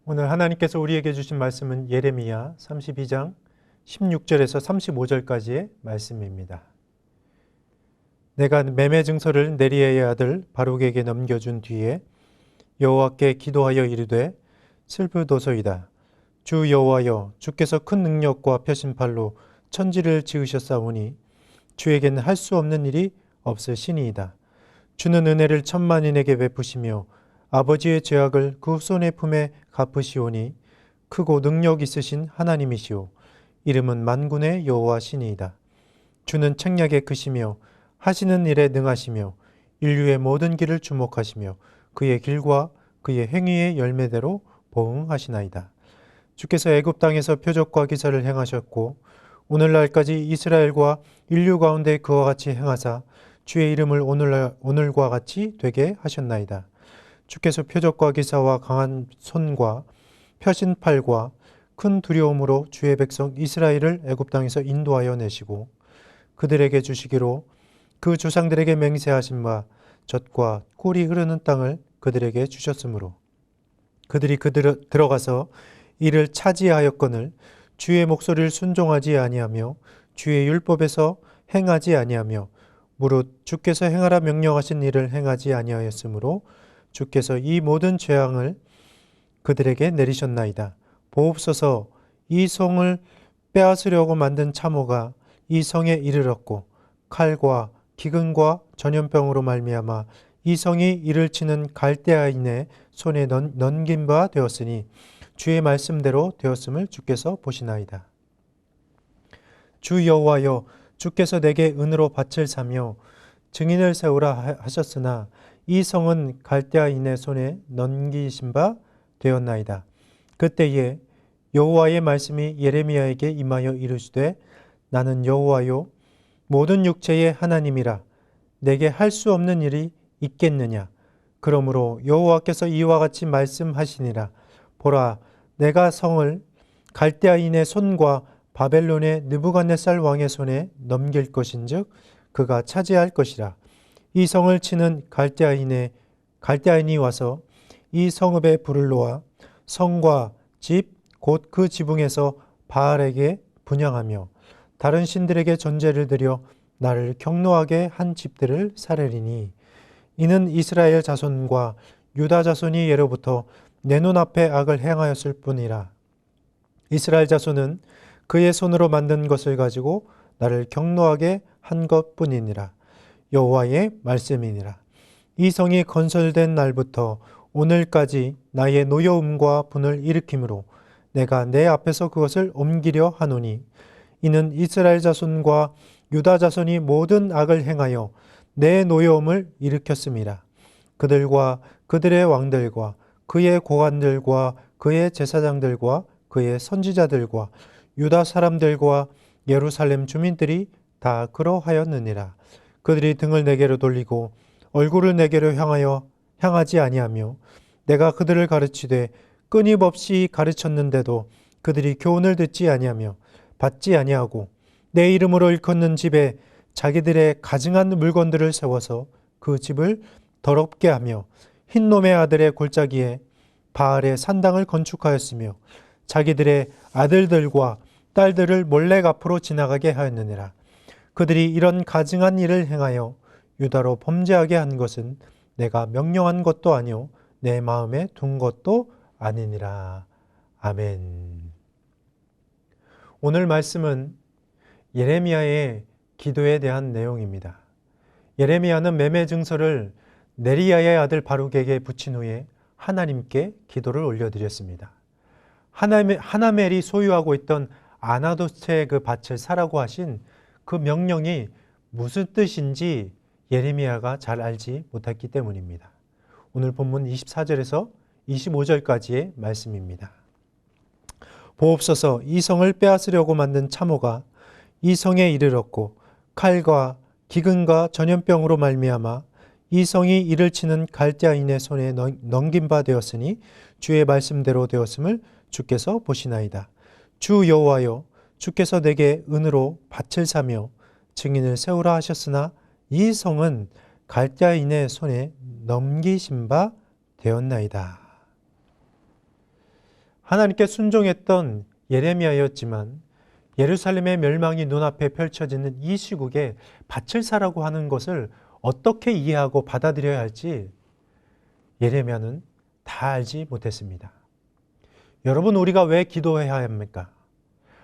오늘 하나님께서 우리에게 주신 말씀은 예레미야 32장 16절에서 35절까지의 말씀입니다. 내가 매매 증서를 네리야의 아들 바룩에게 넘겨준 뒤에 여호와께 기도하여 이르되 슬프도소이다. 주 여호와여, 주께서 큰 능력과 펴신팔로 천지를 지으셨사오니 주에게는 할 수 없는 일이 없으시니이다. 주는 은혜를 천만인에게 베푸시며 아버지의 죄악을 그 손의 품에 갚으시오니 크고 능력 있으신 하나님이시오. 이름은 만군의 여호와시니이다. 주는 책략에 크시며 하시는 일에 능하시며 인류의 모든 길을 주목하시며 그의 길과 그의 행위의 열매대로 보응하시나이다. 주께서 애굽 땅에서 표적과 기사를 행하셨고 오늘날까지 이스라엘과 인류 가운데 그와 같이 행하사 주의 이름을 오늘과 같이 되게 하셨나이다. 주께서 표적과 기사와 강한 손과 펴신 팔과 큰 두려움으로 주의 백성 이스라엘을 애굽 땅에서 인도하여 내시고 그들에게 주시기로 그 조상들에게 맹세하신 바 젖과 꿀이 흐르는 땅을 그들에게 주셨으므로 그들이 들어가서 이를 차지하였거늘 주의 목소리를 순종하지 아니하며 주의 율법에서 행하지 아니하며 무릇 주께서 행하라 명령하신 일을 행하지 아니하였으므로 주께서 이 모든 재앙을 그들에게 내리셨나이다. 보옵소서, 이 성을 빼앗으려고 만든 참호가 이 성에 이르렀고 칼과 기근과 전염병으로 말미암아 이 성이 이를 치는 갈대아인의 손에 넘긴 바 되었으니 주의 말씀대로 되었음을 주께서 보시나이다. 주 여호와여, 주께서 내게 은으로 밭을 사며 증인을 세우라 하셨으나 이 성은 갈대아인의 손에 넘기신 바 되었나이다. 그때에 여호와의 말씀이 예레미야에게 임하여 이르시되 나는 여호와요 모든 육체의 하나님이라. 내게 할 수 없는 일이 있겠느냐. 그러므로 여호와께서 이와 같이 말씀하시니라. 보라, 내가 성을 갈대아인의 손과 바벨론의 느부갓네살 왕의 손에 넘길 것인즉 그가 차지할 것이라. 이 성을 치는 갈대아인이 와서 이 성읍에 불을 놓아 성과 집 곧 그 지붕에서 바알에게 분향하며 다른 신들에게 전제를 드려 나를 경노하게 한 집들을 살리리니 이는 이스라엘 자손과 유다 자손이 예로부터 내 눈앞에 악을 행하였을 뿐이라. 이스라엘 자손은 그의 손으로 만든 것을 가지고 나를 경노하게 한 것뿐이니라. 여호와의 말씀이니라. 이 성이 건설된 날부터 오늘까지 나의 노여움과 분을 일으키므로 내가 내 앞에서 그것을 옮기려 하노니 이는 이스라엘 자손과 유다 자손이 모든 악을 행하여 내 노여움을 일으켰음이라. 그들과 그들의 왕들과 그의 고관들과 그의 제사장들과 그의 선지자들과 유다 사람들과 예루살렘 주민들이 다 그러하였느니라. 그들이 등을 내게로 돌리고 얼굴을 내게로 향하지 아니하며 내가 그들을 가르치되 끊임없이 가르쳤는데도 그들이 교훈을 듣지 아니하며 받지 아니하고 내 이름으로 일컫는 집에 자기들의 가증한 물건들을 세워서 그 집을 더럽게 하며 흰놈의 아들의 골짜기에 바알의 산당을 건축하였으며 자기들의 아들들과 딸들을 몰래 앞으로 지나가게 하였느니라. 그들이 이런 가증한 일을 행하여 유다로 범죄하게 한 것은 내가 명령한 것도 아니요 내 마음에 둔 것도 아니니라. 아멘. 오늘 말씀은 예레미야의 기도에 대한 내용입니다. 예레미야는 매매 증서를 네리야의 아들 바룩에게 붙인 후에 하나님께 기도를 올려드렸습니다. 하나멜이 소유하고 있던 아나도스의 그 밭을 사라고 하신 그 명령이 무슨 뜻인지 예레미야가 잘 알지 못했기 때문입니다. 오늘 본문 24절에서 25절까지의 말씀입니다. 보옵소서, 이 성을 빼앗으려고 만든 참호가 이 성에 이르렀고 칼과 기근과 전염병으로 말미암아 이 성이 이를 치는 갈대아인의 손에 넘긴 바 되었으니 주의 말씀대로 되었음을 주께서 보시나이다. 주 여호와여, 주께서 내게 은으로 밭을 사며 증인을 세우라 하셨으나 이 성은 갈대아인의 손에 넘기신 바 되었나이다. 하나님께 순종했던 예레미야였지만 예루살렘의 멸망이 눈앞에 펼쳐지는 이 시국에 밭을 사라고 하는 것을 어떻게 이해하고 받아들여야 할지 예레미야는 다 알지 못했습니다. 여러분, 우리가 왜 기도해야 합니까?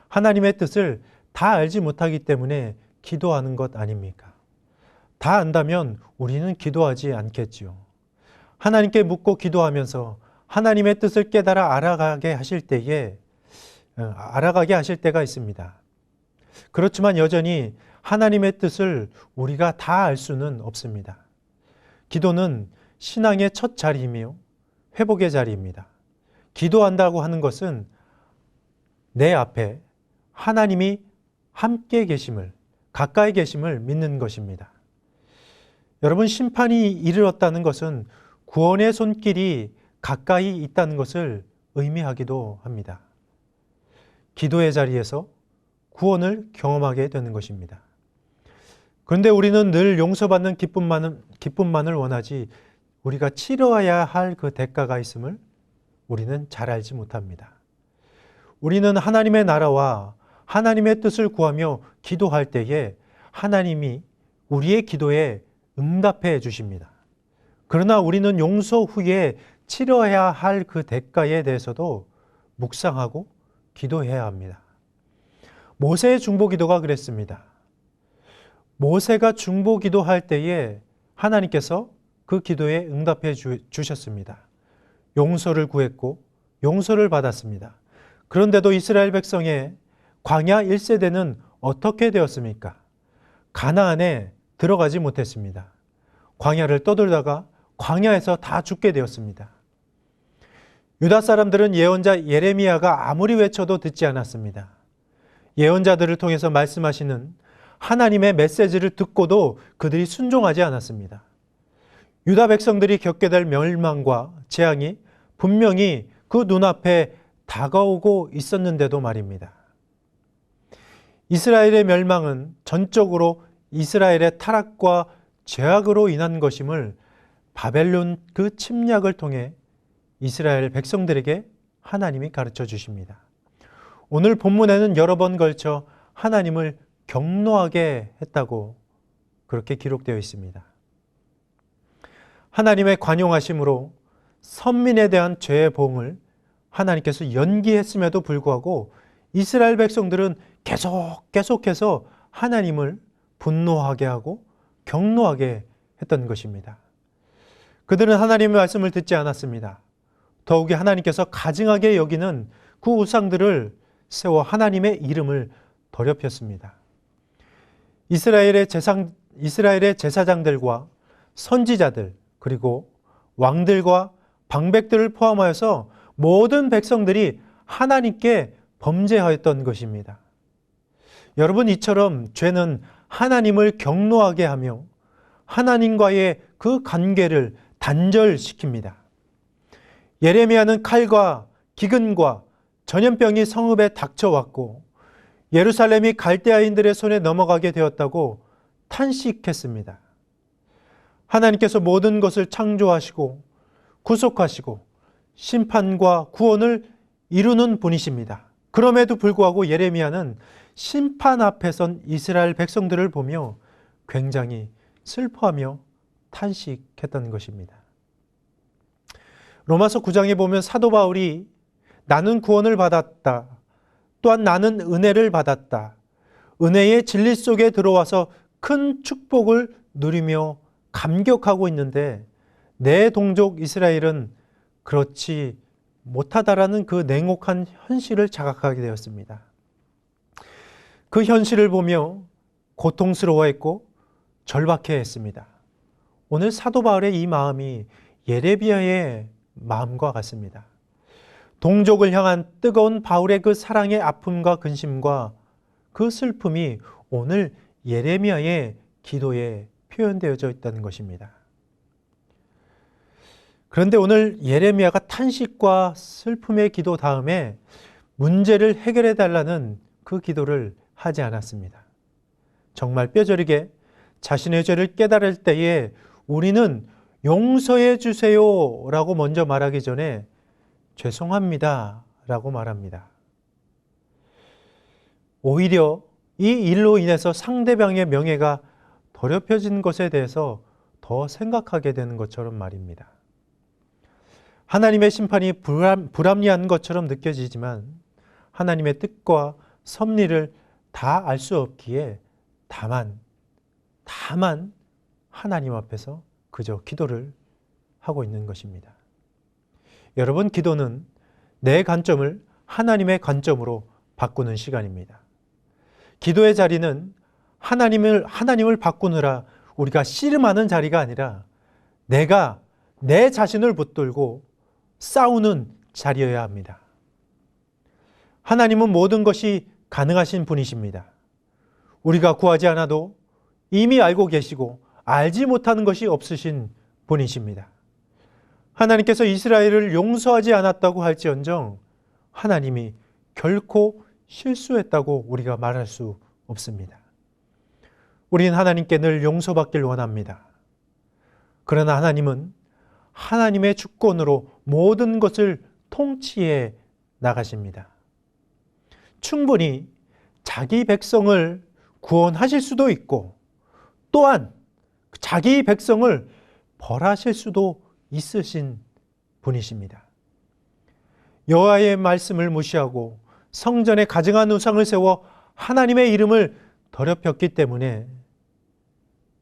하나님의 뜻을 다 알지 못하기 때문에 기도하는 것 아닙니까? 다 안다면 우리는 기도하지 않겠지요. 하나님께 묻고 기도하면서 하나님의 뜻을 깨달아 알아가게 하실 때가 있습니다. 그렇지만 여전히 하나님의 뜻을 우리가 다 알 수는 없습니다. 기도는 신앙의 첫 자리이며 회복의 자리입니다. 기도한다고 하는 것은 내 앞에 하나님이 함께 계심을, 가까이 계심을 믿는 것입니다. 여러분, 심판이 이르렀다는 것은 구원의 손길이 가까이 있다는 것을 의미하기도 합니다. 기도의 자리에서 구원을 경험하게 되는 것입니다. 그런데 우리는 늘 용서받는 기쁨만을 원하지 우리가 치러야 할 그 대가가 있음을 우리는 잘 알지 못합니다. 우리는 하나님의 나라와 하나님의 뜻을 구하며 기도할 때에 하나님이 우리의 기도에 응답해 주십니다. 그러나 우리는 용서 후에 치러야 할 그 대가에 대해서도 묵상하고 기도해야 합니다. 모세의 중보기도가 그랬습니다. 모세가 중보기도할 때에 하나님께서 그 기도에 응답해 주셨습니다. 용서를 구했고 용서를 받았습니다. 그런데도 이스라엘 백성의 광야 1세대는 어떻게 되었습니까? 가나안에 들어가지 못했습니다. 광야를 떠돌다가 광야에서 다 죽게 되었습니다. 유다 사람들은 예언자 예레미야가 아무리 외쳐도 듣지 않았습니다. 예언자들을 통해서 말씀하시는 하나님의 메시지를 듣고도 그들이 순종하지 않았습니다. 유다 백성들이 겪게 될 멸망과 재앙이 분명히 그 눈앞에 다가오고 있었는데도 말입니다. 이스라엘의 멸망은 전적으로 이스라엘의 타락과 죄악으로 인한 것임을 바벨론 그 침략을 통해 이스라엘 백성들에게 하나님이 가르쳐 주십니다. 오늘 본문에는 여러 번 걸쳐 하나님을 경노하게 했다고 그렇게 기록되어 있습니다. 하나님의 관용하심으로 선민에 대한 죄의 보응을 하나님께서 연기했음에도 불구하고 이스라엘 백성들은 계속해서 하나님을 분노하게 하고 경노하게 했던 것입니다. 그들은 하나님의 말씀을 듣지 않았습니다. 더욱이 하나님께서 가증하게 여기는 그 우상들을 세워 하나님의 이름을 더럽혔습니다. 이스라엘의 제사장들과 선지자들 그리고 왕들과 방백들을 포함하여서 모든 백성들이 하나님께 범죄하였던 것입니다. 여러분, 이처럼 죄는 하나님을 경노하게 하며 하나님과의 그 관계를 단절시킵니다. 예레미야는 칼과 기근과 전염병이 성읍에 닥쳐왔고 예루살렘이 갈대아인들의 손에 넘어가게 되었다고 탄식했습니다. 하나님께서 모든 것을 창조하시고 구속하시고 심판과 구원을 이루는 분이십니다. 그럼에도 불구하고 예레미야는 심판 앞에 선 이스라엘 백성들을 보며 굉장히 슬퍼하며 탄식했던 것입니다. 로마서 9장에 보면 사도 바울이 나는 구원을 받았다. 또한 나는 은혜를 받았다. 은혜의 진리 속에 들어와서 큰 축복을 누리며 감격하고 있는데 내 동족 이스라엘은 그렇지 못하다라는 그 냉혹한 현실을 자각하게 되었습니다. 그 현실을 보며 고통스러워했고 절박해했습니다. 오늘 사도 바울의 이 마음이 예레미야의 마음과 같습니다. 동족을 향한 뜨거운 바울의 그 사랑의 아픔과 근심과 그 슬픔이 오늘 예레미야의 기도에 표현되어져 있다는 것입니다. 그런데 오늘 예레미야가 탄식과 슬픔의 기도 다음에 문제를 해결해 달라는 그 기도를 하지 않았습니다. 정말 뼈저리게 자신의 죄를 깨달을 때에 우리는 용서해 주세요 라고 먼저 말하기 전에 죄송합니다 라고 말합니다. 오히려 이 일로 인해서 상대방의 명예가 더럽혀진 것에 대해서 더 생각하게 되는 것처럼 말입니다. 하나님의 심판이 불합리한 것처럼 느껴지지만 하나님의 뜻과 섭리를 다 알 수 없기에 다만 하나님 앞에서 그저 기도를 하고 있는 것입니다. 여러분, 기도는 내 관점을 하나님의 관점으로 바꾸는 시간입니다. 기도의 자리는 하나님을 바꾸느라 우리가 씨름하는 자리가 아니라 내가 내 자신을 붙들고 싸우는 자리여야 합니다. 하나님은 모든 것이 가능하신 분이십니다. 우리가 구하지 않아도 이미 알고 계시고 알지 못하는 것이 없으신 분이십니다. 하나님께서 이스라엘을 용서하지 않았다고 할지언정 하나님이 결코 실수했다고 우리가 말할 수 없습니다. 우리는 하나님께 늘 용서받길 원합니다. 그러나 하나님은 하나님의 주권으로 모든 것을 통치해 나가십니다. 충분히 자기 백성을 구원하실 수도 있고 또한 자기 백성을 벌하실 수도 있으신 분이십니다. 여호와의 말씀을 무시하고 성전에 가증한 우상을 세워 하나님의 이름을 더럽혔기 때문에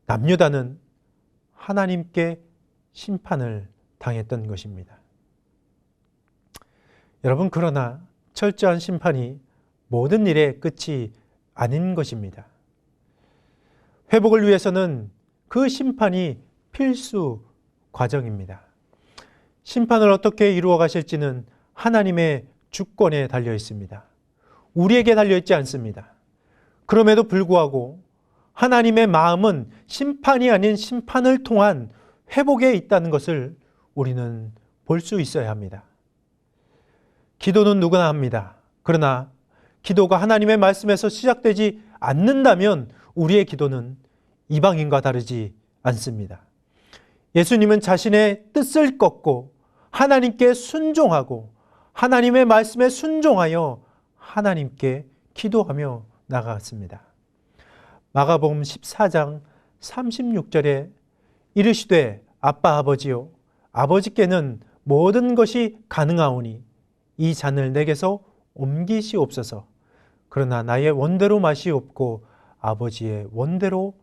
남유다는 하나님께 심판을 당했던 것입니다. 여러분, 그러나 철저한 심판이 모든 일의 끝이 아닌 것입니다. 회복을 위해서는 그 심판이 필수 과정입니다. 심판을 어떻게 이루어 가실지는 하나님의 주권에 달려 있습니다. 우리에게 달려 있지 않습니다. 그럼에도 불구하고 하나님의 마음은 심판이 아닌 심판을 통한 회복에 있다는 것을 우리는 볼 수 있어야 합니다. 기도는 누구나 합니다. 그러나 기도가 하나님의 말씀에서 시작되지 않는다면 우리의 기도는 이방인과 다르지 않습니다. 예수님은 자신의 뜻을 꺾고 하나님께 순종하고 하나님의 말씀에 순종하여 하나님께 기도하며 나아갔습니다. 마가복음 14장 36절에 이르시되 아빠 아버지요 아버지께는 모든 것이 가능하오니 이 잔을 내게서 옮기시옵소서. 그러나 나의 원대로 마시옵고 아버지의 원대로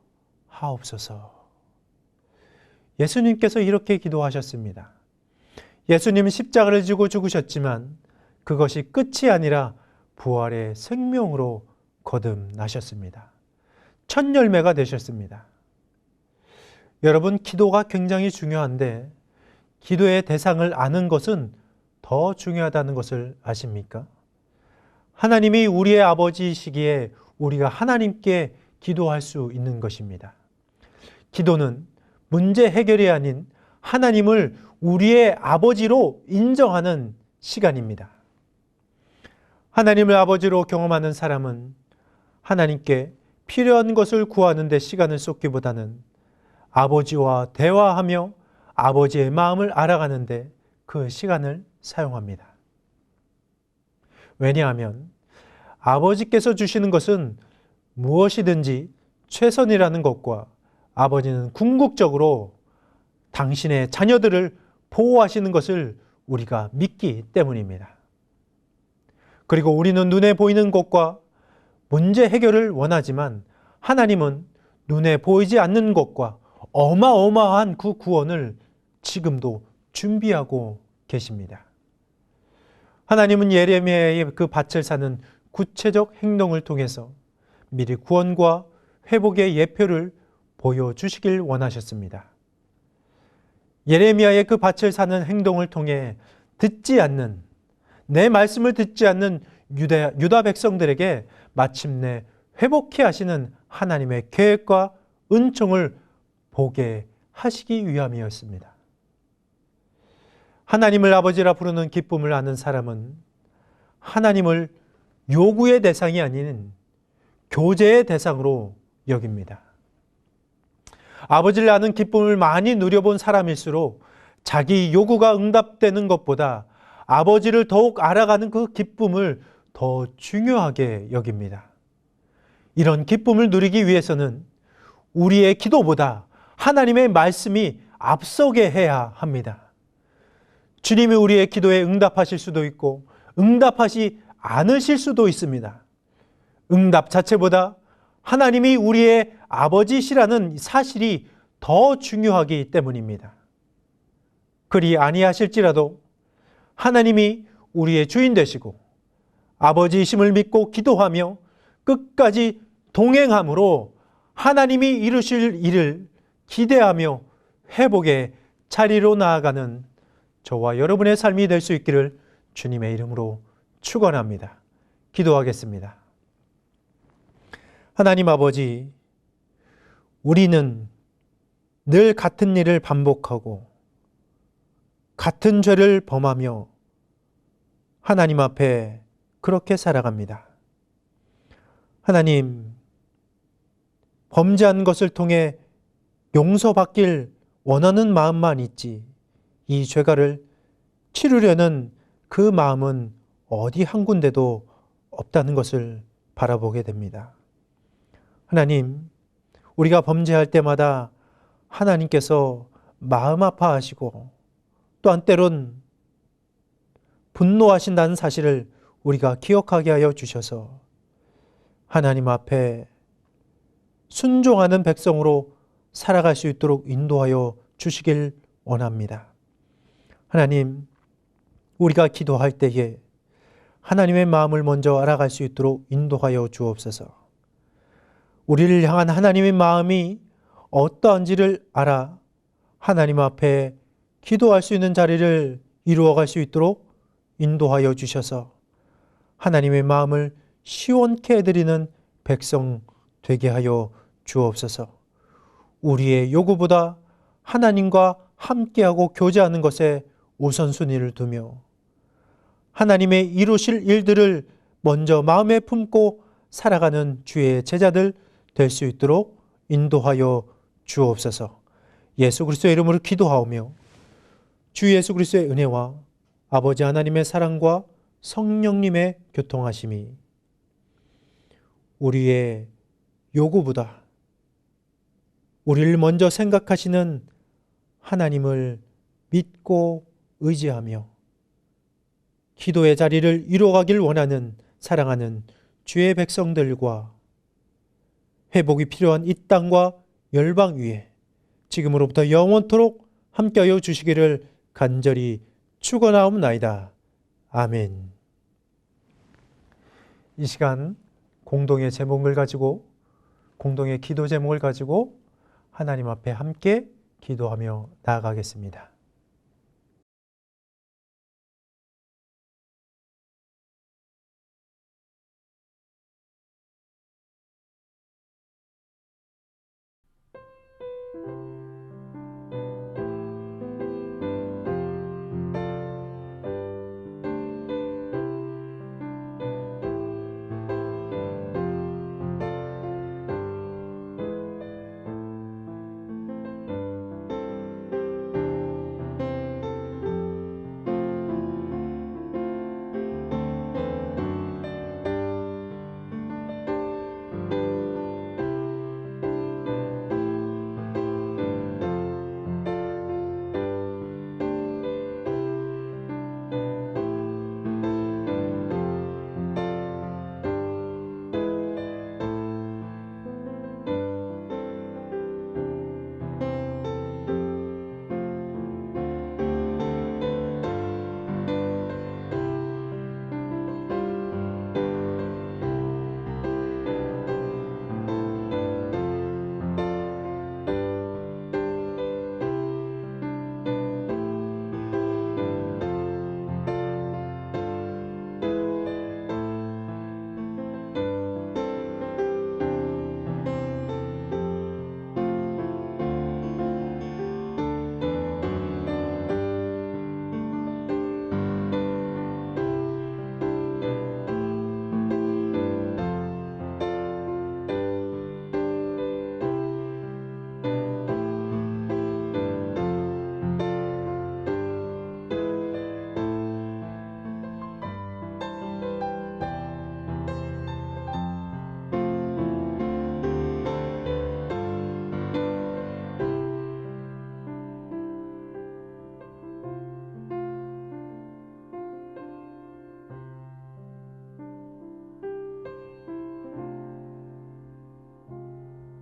하옵소서. 예수님께서 이렇게 기도하셨습니다. 예수님은 십자가를 지고 죽으셨지만 그것이 끝이 아니라 부활의 생명으로 거듭나셨습니다. 첫 열매가 되셨습니다. 여러분, 기도가 굉장히 중요한데 기도의 대상을 아는 것은 더 중요하다는 것을 아십니까? 하나님이 우리의 아버지이시기에 우리가 하나님께 기도할 수 있는 것입니다. 기도는 문제 해결이 아닌 하나님을 우리의 아버지로 인정하는 시간입니다. 하나님을 아버지로 경험하는 사람은 하나님께 필요한 것을 구하는 데 시간을 쏟기보다는 아버지와 대화하며 아버지의 마음을 알아가는 데 그 시간을 사용합니다. 왜냐하면 아버지께서 주시는 것은 무엇이든지 최선이라는 것과 아버지는 궁극적으로 당신의 자녀들을 보호하시는 것을 우리가 믿기 때문입니다. 그리고 우리는 눈에 보이는 것과 문제 해결을 원하지만 하나님은 눈에 보이지 않는 것과 어마어마한 그 구원을 지금도 준비하고 계십니다. 하나님은 예레미야의 그 밭을 사는 구체적 행동을 통해서 미리 구원과 회복의 예표를 보여주시길 원하셨습니다. 예레미야의 그 밭을 사는 행동을 통해 내 말씀을 듣지 않는 유다 백성들에게 마침내 회복해 하시는 하나님의 계획과 은총을 보게 하시기 위함이었습니다. 하나님을 아버지라 부르는 기쁨을 아는 사람은 하나님을 요구의 대상이 아닌 교제의 대상으로 여깁니다. 아버지를 아는 기쁨을 많이 누려본 사람일수록 자기 요구가 응답되는 것보다 아버지를 더욱 알아가는 그 기쁨을 더 중요하게 여깁니다. 이런 기쁨을 누리기 위해서는 우리의 기도보다 하나님의 말씀이 앞서게 해야 합니다. 주님이 우리의 기도에 응답하실 수도 있고 응답하지 않으실 수도 있습니다. 응답 자체보다 하나님이 우리의 아버지시라는 사실이 더 중요하기 때문입니다. 그리 아니하실지라도 하나님이 우리의 주인 되시고 아버지이심을 믿고 기도하며 끝까지 동행함으로 하나님이 이루실 일을 기대하며 회복의 자리로 나아가는 저와 여러분의 삶이 될 수 있기를 주님의 이름으로 축원합니다. 기도하겠습니다. 하나님 아버지, 우리는 늘 같은 일을 반복하고 같은 죄를 범하며 하나님 앞에 그렇게 살아갑니다. 하나님, 범죄한 것을 통해 용서받길 원하는 마음만 있지 이 죄가를 치르려는 그 마음은 어디 한 군데도 없다는 것을 바라보게 됩니다. 하나님, 우리가 범죄할 때마다 하나님께서 마음 아파하시고 또한 때론 분노하신다는 사실을 우리가 기억하게 하여 주셔서 하나님 앞에 순종하는 백성으로 살아갈 수 있도록 인도하여 주시길 원합니다. 하나님, 우리가 기도할 때에 하나님의 마음을 먼저 알아갈 수 있도록 인도하여 주옵소서. 우리를 향한 하나님의 마음이 어떠한지를 알아 하나님 앞에 기도할 수 있는 자리를 이루어갈 수 있도록 인도하여 주셔서 하나님의 마음을 시원케 해드리는 백성 되게 하여 주옵소서. 우리의 요구보다 하나님과 함께하고 교제하는 것에 우선순위를 두며 하나님의 이루실 일들을 먼저 마음에 품고 살아가는 주의 제자들 될 수 있도록 인도하여 주옵소서. 예수 그리스도의 이름으로 기도하오며 주 예수 그리스도의 은혜와 아버지 하나님의 사랑과 성령님의 교통하심이 우리의 요구보다 우리를 먼저 생각하시는 하나님을 믿고 의지하며 기도의 자리를 이루어가길 원하는 사랑하는 주의 백성들과 회복이 필요한 이 땅과 열방 위에 지금으로부터 영원토록 함께하여 주시기를 간절히 축원하옵나이다. 아멘. 이 시간 공동의 제목을 가지고 공동의 기도 제목을 가지고 하나님 앞에 함께 기도하며 나아가겠습니다.